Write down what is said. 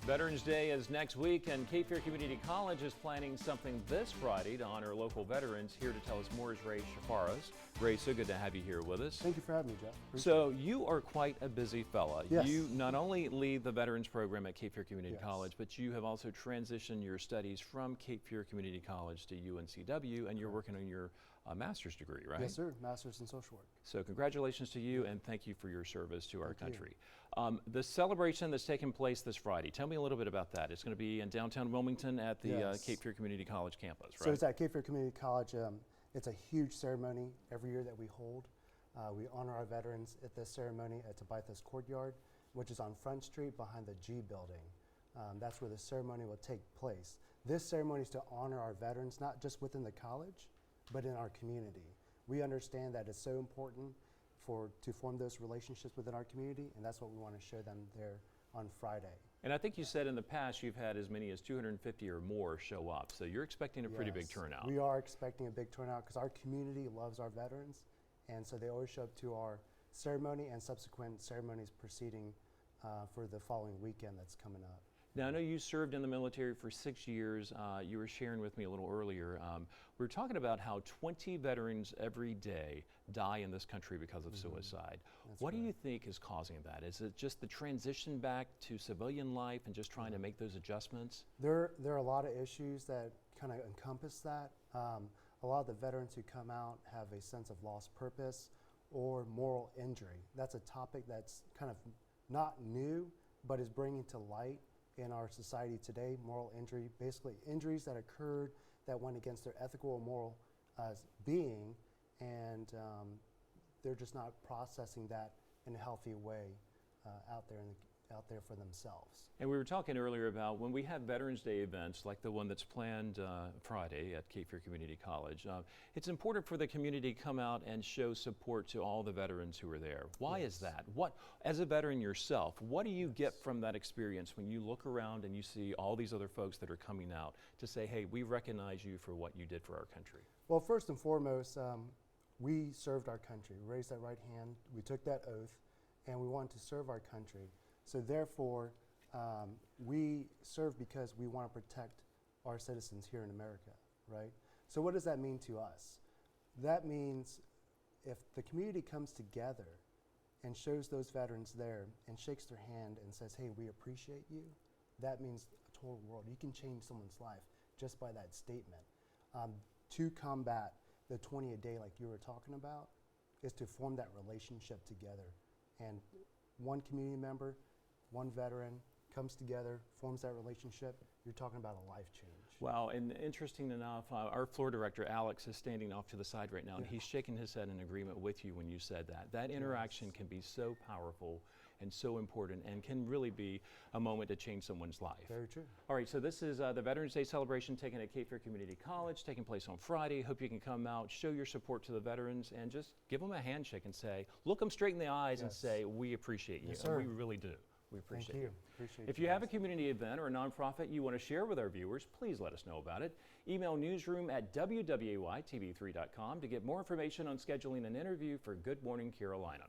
Veterans Day is next week, and Cape Fear Community College is planning something this Friday to honor local veterans. Here to tell us more is Ray Shafaros. Ray, so good to have you here with us. Thank you for having me, Jeff. So you are quite a busy fella. Yes. You not only lead the Veterans Program at Cape Fear Community College, but you have also transitioned your studies from Cape Fear Community College to UNCW, and you're working on your master's degree, right? Yes, sir. Master's in social work. So congratulations to you, and thank you for your service to our country. The celebration that's taking place this Friday, tell me a little bit about that. It's going to be in downtown Wilmington at the Cape Fear Community College campus, right? So it's at Cape Fear Community College. It's a huge ceremony every year that we hold. We honor our veterans at this ceremony at Tabitha's Courtyard, which is on Front Street behind the G building. That's where the ceremony will take place. This ceremony is to honor our veterans, not just within the college, but in our community. We understand that it's so important to form those relationships within our community, and that's what we want to show them there on Friday. And I think you said in the past you've had as many as 250 or more show up, so you're expecting a pretty big turnout. We are expecting a big turnout because our community loves our veterans, and so they always show up to our ceremony and subsequent ceremonies preceding for the following weekend that's coming up. Now, I know you served in the military for 6 years. You were sharing with me a little earlier. We were talking about how 20 veterans every day die in this country because of suicide. What do you think is causing that? Is it just the transition back to civilian life and just trying to make those adjustments? There are a lot of issues that kind of encompass that. A lot of the veterans who come out have a sense of lost purpose or moral injury. That's a topic that's kind of not new, but is bringing to light in our society today. Moral injury, basically injuries that occurred that went against their ethical or moral being, and they're just not processing that in a healthy way out there for themselves. And we were talking earlier about when we have Veterans Day events like the one that's planned Friday at Cape Fear Community College, it's important for the community to come out and show support to all the veterans who are there. Why is that? As a veteran yourself, what do you get from that experience when you look around and you see all these other folks that are coming out to say, hey, we recognize you for what you did for our country? Well, first and foremost, we served our country. We raised that right hand, we took that oath, and we wanted to serve our country. So therefore, we serve because we want to protect our citizens here in America, right? So what does that mean to us? That means if the community comes together and shows those veterans there and shakes their hand and says, hey, we appreciate you, that means a total world. You can change someone's life just by that statement. To combat the 20 a day like you were talking about is to form that relationship together. And one community member, one veteran comes together, forms that relationship, you're talking about a life change. Wow, and interesting enough, our floor director, Alex, is standing off to the side right now, and he's shaking his head in agreement with you when you said that. That interaction can be so powerful and so important and can really be a moment to change someone's life. Very true. All right, so this is the Veterans Day celebration taken at Cape Fear Community College, taking place on Friday. Hope you can come out, show your support to the veterans, and just give them a handshake and say, look them straight in the eyes and say, we appreciate you. Yes, sir. And we really do. We appreciate Thank you. you. If you have a community event or a nonprofit you want to share with our viewers, please let us know about it. Email newsroom@wwaytv3.com to get more information on scheduling an interview for Good Morning Carolina.